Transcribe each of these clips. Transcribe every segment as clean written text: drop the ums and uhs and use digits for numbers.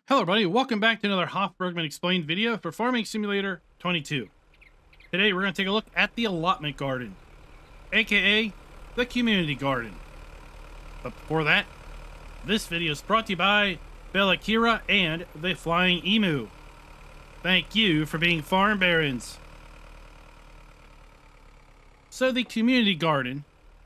Hello everybody, welcome back to another Hof Bergmann Explained video for Farming Simulator 22. Today we're going to take a look at the allotment garden, aka the community garden. But before that, this video is brought to you by Bella Kira and the Flying Emu. Thank you for being farm barons. So the community garden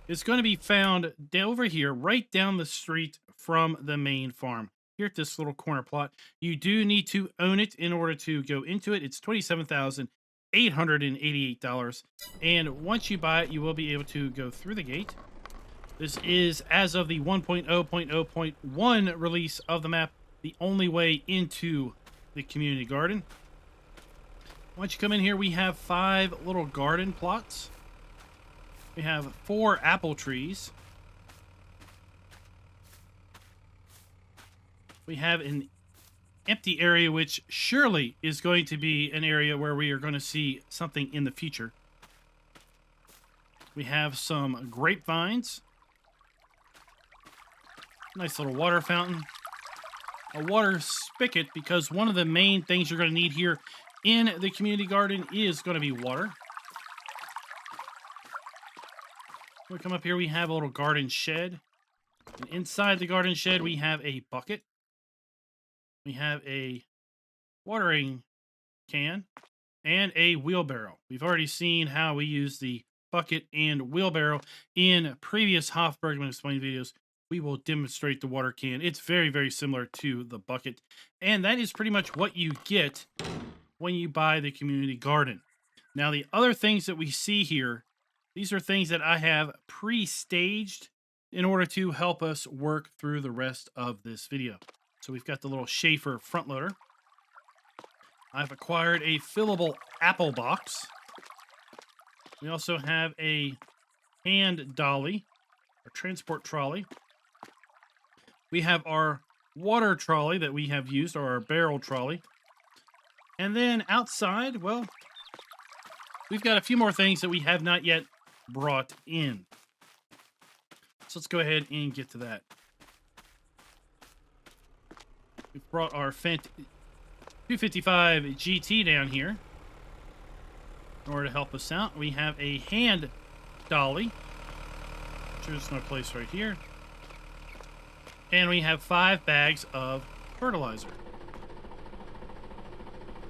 is going to be found over here, right down the street from the main farm. Here at this little corner plot, you do need to own it in order to go into it. It's $27,888, and once you buy it, you will be able to go through the gate. This is, as of the 1.0.0.1 release of the map, the only way into the community garden. Once you come in here, we have 5 little garden plots. We have 4 apple trees. We have an empty area, which surely is going to be an area where we are going to see something in the future. We have some grapevines. Nice little water fountain. A water spigot, because one of the main things you're going to need here in the community garden is going to be water. We come up here, we have a little garden shed. And inside the garden shed, we have a bucket. We have a watering can and a wheelbarrow. We've already seen how we use the bucket and wheelbarrow in previous Hof Bergmann Explained videos. We will demonstrate the water can. It's very, very similar to the bucket. And that is pretty much what you get when you buy the community garden. Now, the other things that we see here, these are things that I have pre-staged in order to help us work through the rest of this video. So we've got the little Schaefer front loader. I've acquired a fillable apple box. We also have a hand dolly, or transport trolley. We have our water trolley that we have used, or our barrel trolley. And then outside, well, we've got a few more things that we have not yet brought in. So let's go ahead and get to that. We've brought our 255 GT down here in order to help us out. We have a hand dolly. There's no place right here. And we have 5 bags of fertilizer.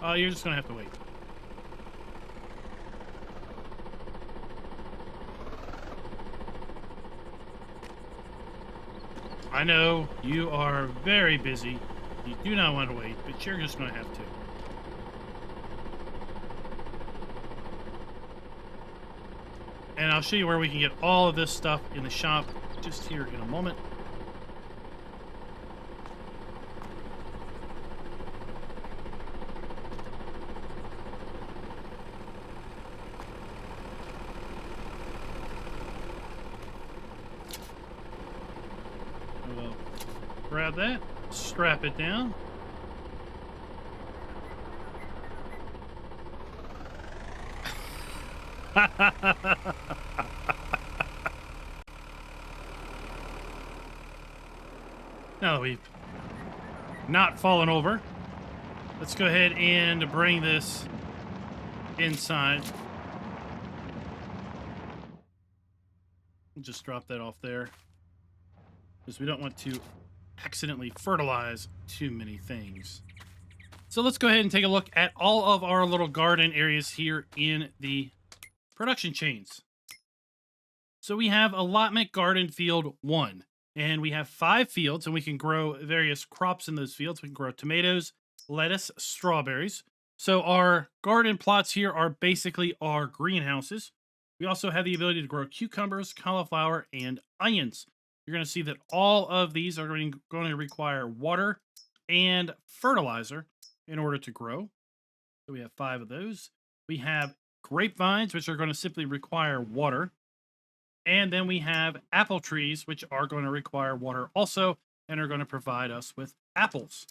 You're just going to have to wait. I know you are very busy. You do not want to wait, but you're just going to have to. And I'll show you where we can get all of this stuff in the shop just here in a moment. We'll grab that. Strap it down. Now that we've not fallen over, let's go ahead and bring this inside. Just drop that off there, because we don't want to accidentally fertilize too many things. So let's go ahead and take a look at all of our little garden areas here in the production chains. So we have allotment garden field 1, and we have 5 fields, and we can grow various crops in those fields. We can grow tomatoes, lettuce, strawberries. So our garden plots here are basically our greenhouses. We also have the ability to grow cucumbers, cauliflower, and onions. You're going to see that all of these are going to require water and fertilizer in order to grow. So we have 5 of those. We have grapevines, which are going to simply require water. And then we have apple trees, which are going to require water also, and are going to provide us with apples.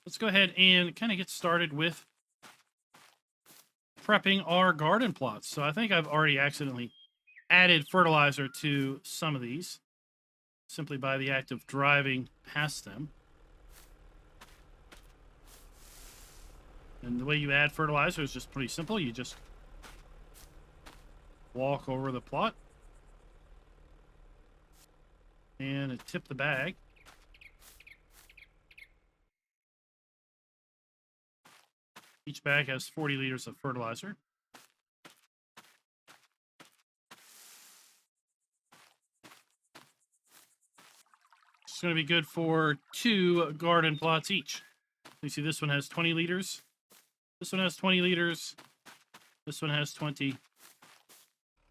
Let's go ahead and kind of get started with prepping our garden plots. So I think I've already accidentally added fertilizer to some of these, simply by the act of driving past them. And the way you add fertilizer is just pretty simple. You just walk over the plot and tip the bag. Each bag has 40 liters of fertilizer. It's going to be good for 2 garden plots each. You see this one has 20 liters. This one has 20 liters. This one has 20.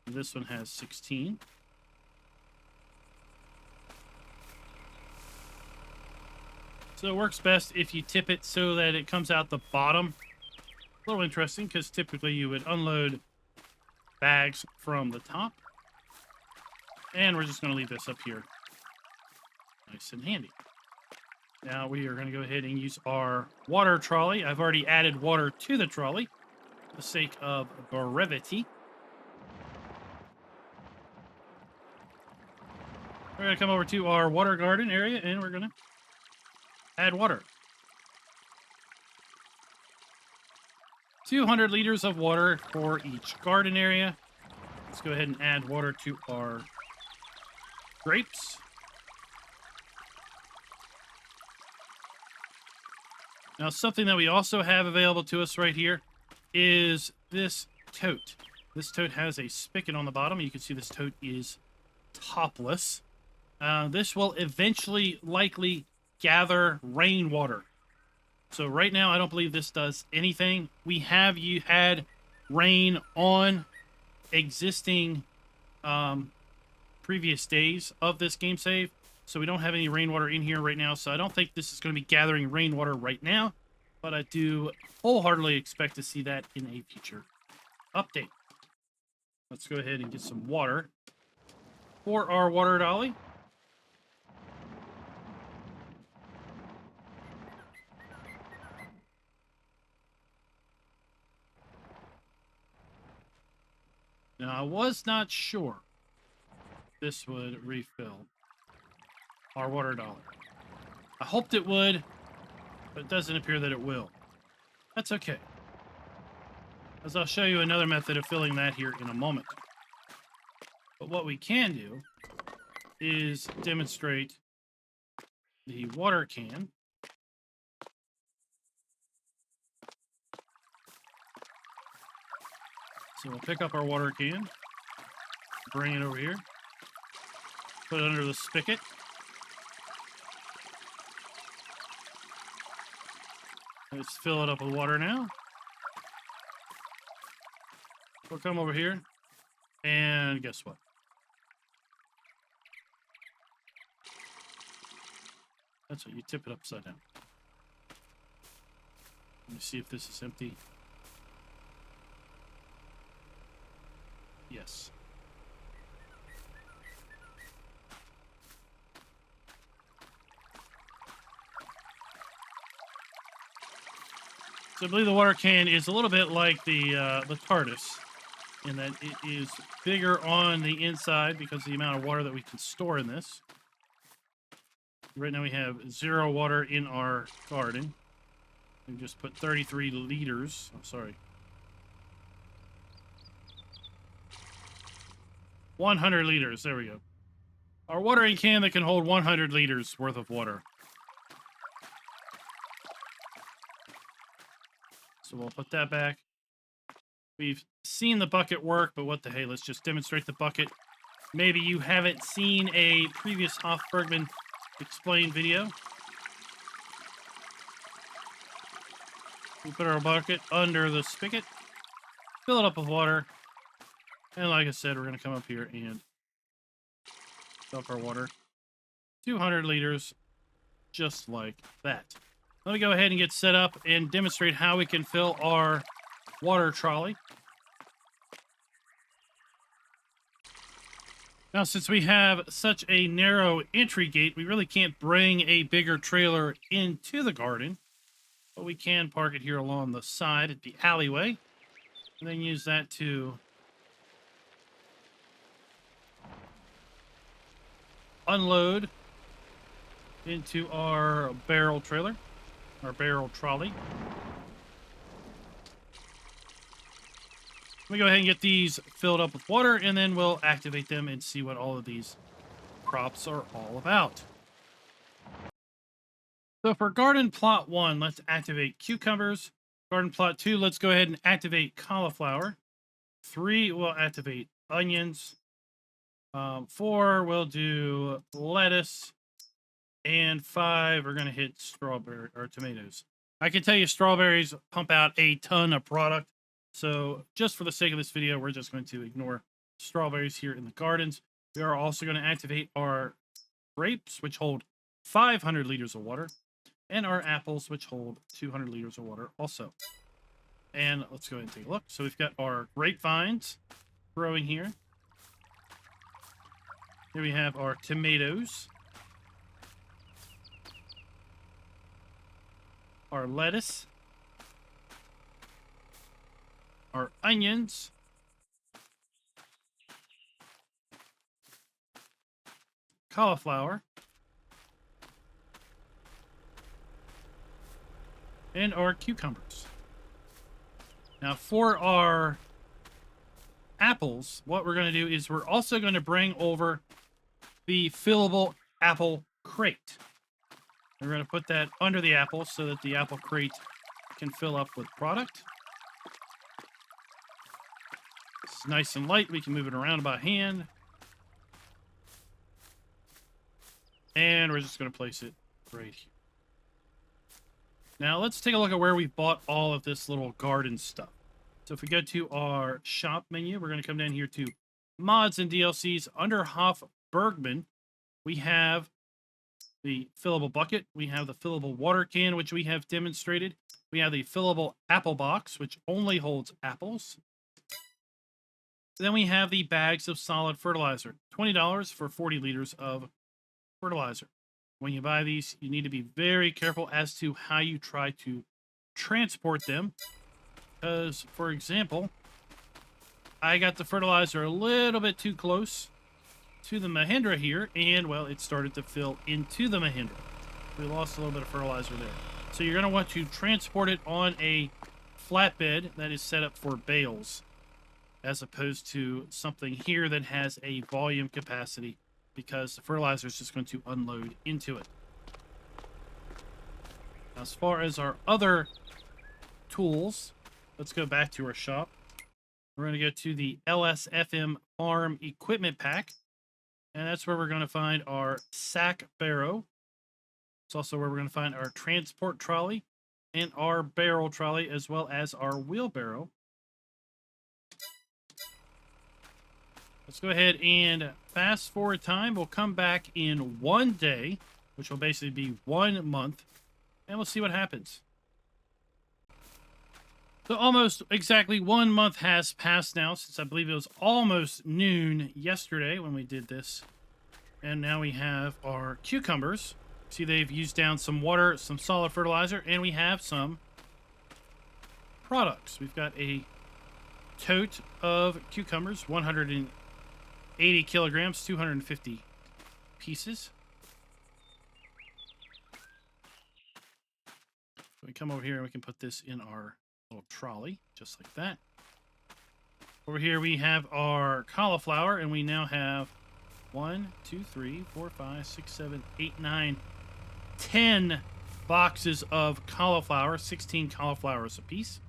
And this one has 16. So it works best if you tip it so that it comes out the bottom. A little interesting because typically you would unload bags from the top. And we're just going to leave this up here. Nice and handy. Now we are going to go ahead and use our water trolley. I've already added water to the trolley for the sake of brevity. We're going to come over to our water garden area and we're going to add water. 200 liters of water for each garden area. Let's go ahead and add water to our grapes. Now, something that we also have available to us right here is this tote. This tote has a spigot on the bottom. You can see this tote is topless. This will eventually likely gather rainwater. So right now, I don't believe this does anything. We have had rain on existing previous days of this game save. So we don't have any rainwater in here right now. So I don't think this is going to be gathering rainwater right now. But I do wholeheartedly expect to see that in a future update. Let's go ahead and get some water for our water dolly. Now, I was not sure this would refill our water dollar. I hoped it would, but it doesn't appear that it will. That's okay, as I'll show you another method of filling that here in a moment. But what we can do is demonstrate the water can. So we'll pick up our water can, bring it over here, put it under the spigot. Let's fill it up with water now. We'll come over here, and guess what? That's what you tip it upside down. Let me see if this is empty. Yes. So I believe the water can is a little bit like the TARDIS, in that it is bigger on the inside because of the amount of water that we can store in this. Right now we have 0 water in our garden. We just put 33 liters. I'm sorry. 100 liters. There we go. Our watering can that can hold 100 liters worth of water. So we'll put that back. We've seen the bucket work, but what the hey, let's just demonstrate the bucket. Maybe you haven't seen a previous Hof Bergmann explain video. We put our bucket under the spigot, fill it up with water, and like I said, we're going to come up here and fill up our water. 200 liters, just like that. Let me go ahead and get set up and demonstrate how we can fill our water trolley. Now, since we have such a narrow entry gate, we really can't bring a bigger trailer into the garden. But we can park it here along the side at the alleyway. And then use that to unload into our barrel trailer, our barrel trolley. Let me go ahead and get these filled up with water, and then we'll activate them and see what all of these crops are all about. So for garden plot 1, let's activate cucumbers. Garden plot 2, let's go ahead and activate cauliflower. 3, we'll activate onions. 4, we'll do lettuce. And 5, we're going to hit strawberry or tomatoes. I can tell you strawberries pump out a ton of product. So just for the sake of this video, we're just going to ignore strawberries here in the gardens. We are also going to activate our grapes, which hold 500 liters of water, and our apples, which hold 200 liters of water also. And let's go ahead and take a look. So we've got our grapevines growing here. Here we have our tomatoes, our lettuce, our onions, cauliflower, and our cucumbers. Now for our apples, what we're going to do is we're also going to bring over the fillable apple crate. We're going to put that under the apple so that the apple crate can fill up with product. It's nice and light. We can move it around by hand. And we're just going to place it right here. Now let's take a look at where we bought all of this little garden stuff. So if we go to our shop menu, we're going to come down here to mods and DLCs. Under Hof Bergmann, we have the fillable bucket. We have the fillable water can, which we have demonstrated. We have the fillable apple box, which only holds apples. Then we have the bags of solid fertilizer, $20 for 40 liters of fertilizer. When you buy these, you need to be very careful as to how you try to transport them. Because, for example, I got the fertilizer a little bit too close to the Mahindra here, and, well, it started to fill into the Mahindra. We lost a little bit of fertilizer there. So you're going to want to transport it on a flatbed that is set up for bales, as opposed to something here that has a volume capacity, because the fertilizer is just going to unload into it. As far as our other tools, let's go back to our shop. We're going to go to the LSFM Farm Equipment Pack, and that's where we're going to find our sack barrow. It's also where we're going to find our transport trolley and our barrel trolley, as well as our wheelbarrow. Let's go ahead and fast forward time. We'll come back in 1 day, which will basically be 1 month, and we'll see what happens. So almost exactly 1 month has passed now, since I believe it was almost noon yesterday when we did this. And now we have our cucumbers. See, they've used down some water, some solid fertilizer, and we have some products. We've got a tote of cucumbers, 180 kilograms, 250 pieces. So we come over here and we can put this in our little trolley, just like that. Over here we have our cauliflower, and we now have 1, 2, 3, 4, 5, 6, 7, 8, 9, 10 boxes of cauliflower, 16 cauliflowers a piece.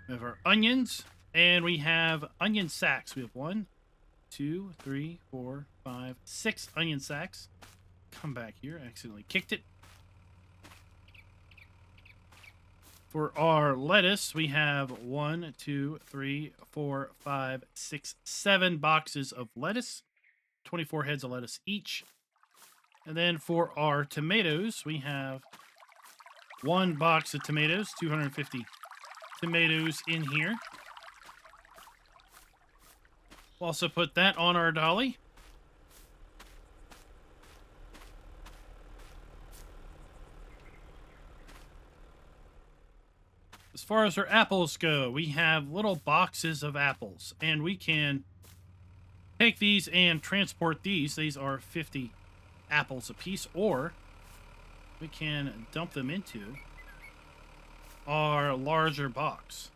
We have our onions, and we have onion sacks. We have 1, 2, 3, 4, 5, 6 onion sacks. Come back here, I accidentally kicked it. For our lettuce, we have 1, 2, 3, 4, 5, 6, 7 boxes of lettuce, 24 heads of lettuce each. And then for our tomatoes, we have 1 box of tomatoes, 250 tomatoes in here. We'll also put that on our dolly. As far as our apples go, we have little boxes of apples, and we can take these and transport these. These are 50 apples a piece, or we can dump them into our larger box.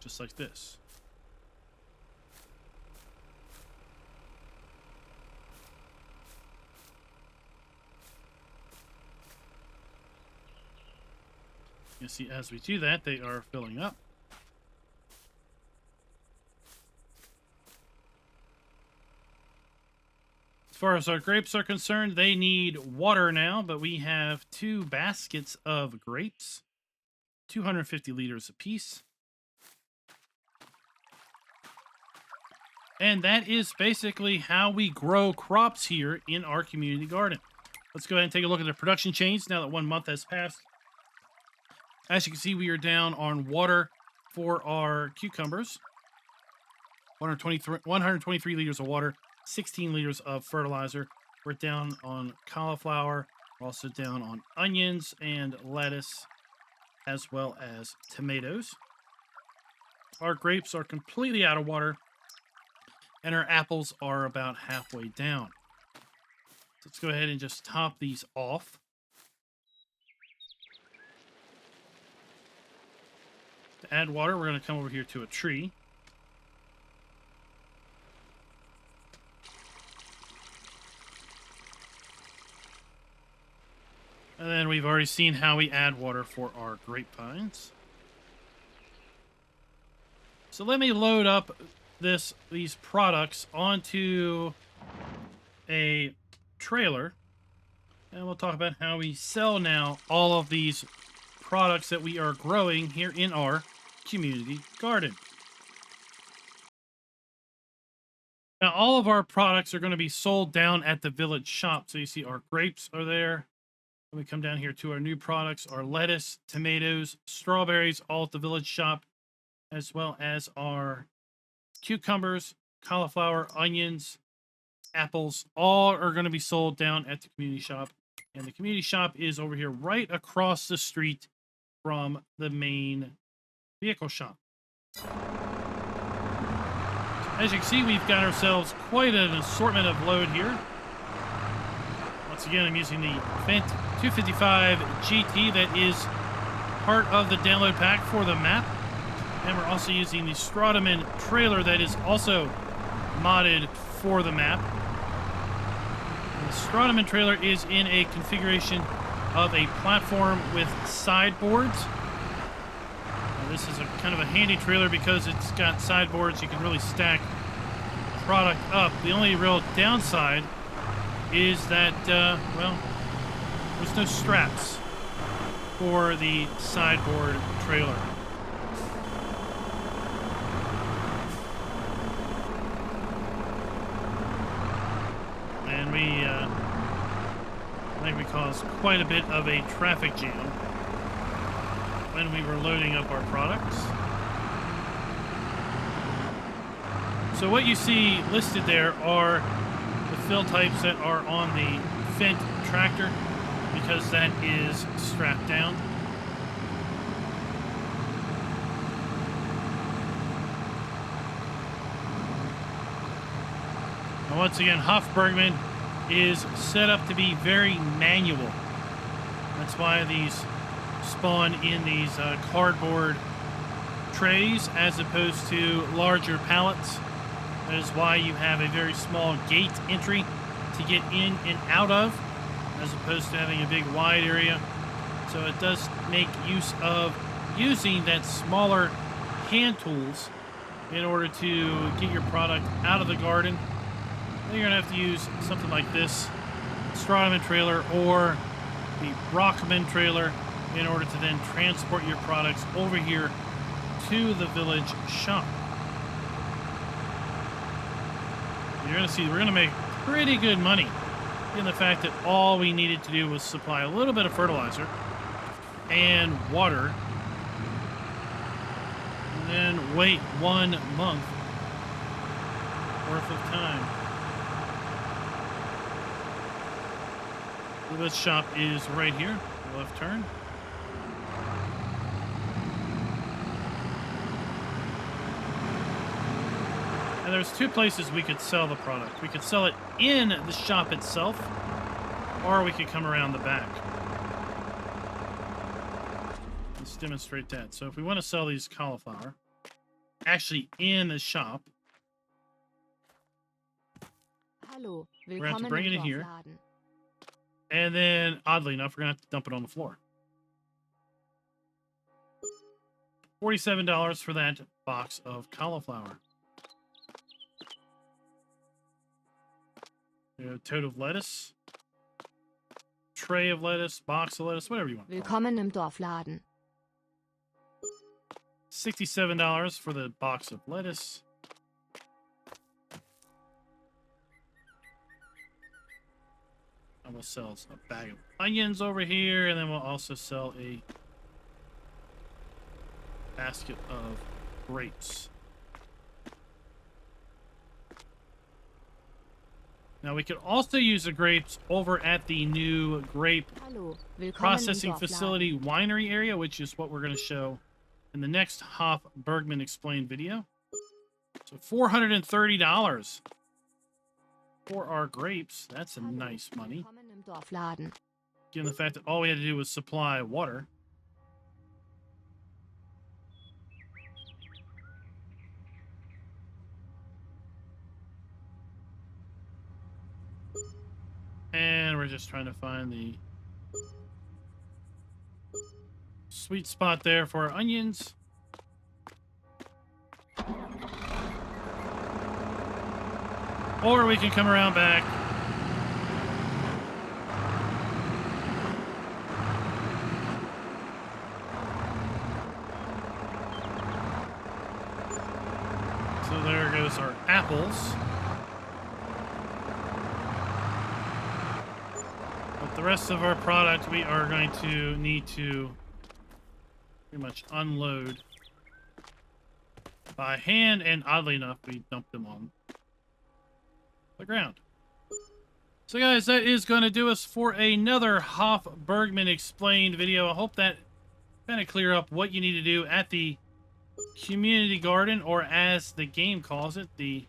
just like this. You see, as we do that, they are filling up. As far as our grapes are concerned, they need water now, but we have 2 baskets of grapes, 250 liters apiece. And that is basically how we grow crops here in our community garden. Let's go ahead and take a look at the production chains now that 1 month has passed. As you can see, we are down on water for our cucumbers. 123 liters of water, 16 liters of fertilizer. We're down on cauliflower. We're also down on onions and lettuce, as well as tomatoes. Our grapes are completely out of water, and our apples are about halfway down. Let's go ahead and just top these off. To add water, we're going to come over here to a tree. And then we've already seen how we add water for our grapevines. So let me load up these products onto a trailer, and we'll talk about how we sell now all of these products that we are growing here in our community garden. Now, all of our products are going to be sold down at the village shop. So you see our grapes are there. When we come down here to our new products, our lettuce, tomatoes, strawberries, all at the village shop, as well as our cucumbers, cauliflower, onions, apples, all are going to be sold down at the community shop. And the community shop is over here right across the street from the main vehicle shop. As you can see, we've got ourselves quite an assortment of load here. Once again, I'm using the FS22 GT that is part of the download pack for the map. And we're also using the Allotment trailer that is also modded for the map. And the Allotment trailer is in a configuration of a platform with sideboards. Now, this is a kind of a handy trailer because it's got sideboards. You can really stack product up. The only real downside is that, well, there's no straps for the sideboard trailer. And I think we caused quite a bit of a traffic jam when we were loading up our products. So what you see listed there are the fill types that are on the Fendt tractor, because that is strapped down. Now once again, Hof Bergmann is set up to be very manual. That's why these spawn in these cardboard trays as opposed to larger pallets. That is why you have a very small gate entry to get in and out of, as opposed to having a big wide area. So it does make use of using that smaller hand tools in order to get your product out of the garden. Then you're going to have to use something like this Allotment trailer or the Bergmann trailer in order to then transport your products over here to the village shop. You're going to see we're going to make pretty good money in the fact that all we needed to do was supply a little bit of fertilizer and water, and then wait 1 month worth of time. The village shop is right here, left turn. And there's 2 places we could sell the product. We could sell it in the shop itself, or we could come around the back. Let's demonstrate that. So if we want to sell these cauliflower, actually in the shop. Hallo, We're gonna have to willkommen bring im it in here. Dorfladen. And then, oddly enough, we're gonna have to dump it on the floor. $47 for that box of cauliflower. We have a tote of lettuce, tray of lettuce, box of lettuce, whatever you want. Willkommen im Dorfladen. $67 for the box of lettuce. And we'll sell a bag of onions over here, and then we'll also sell a basket of grapes. Now we could also use the grapes over at the new grape Hallo, willkommen processing im Dorfladen. facility winery area, which is what we're going to show in the next Hof Bergmann Explained video. So $430 for our grapes. That's a Hallo, nice money, willkommen im Dorfladen. given the fact that all we had to do was supply water. And we're just trying to find the sweet spot there for our onions. Or we can come around back. So there goes our apples. But the rest of our product we are going to need to pretty much unload by hand, and oddly enough, we dumped them on the ground. So guys, that is going to do us for another Hof Bergmann Explained video. I hope that kind of clear up what you need to do at the community garden, or as the game calls it, the...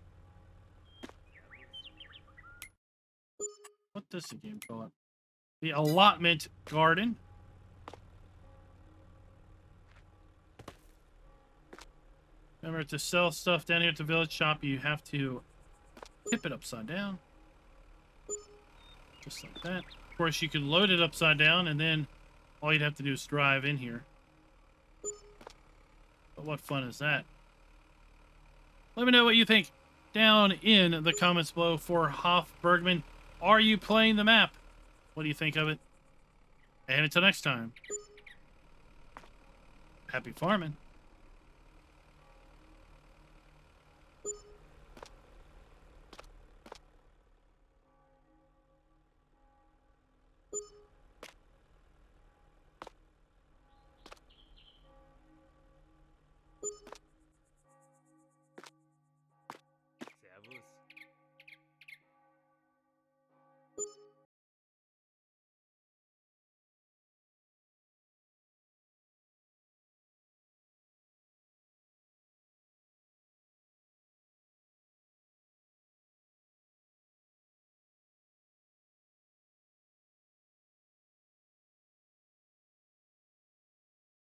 What does the game call it? The allotment garden. Remember, to sell stuff down here at the village shop, you have to tip it upside down. Just like that. Of course, you can load it upside down, and then all you'd have to do is drive in here. But what fun is that? Let me know what you think down in the comments below for Hof Bergmann. Are you playing the map? What do you think of it? And until next time, happy farming.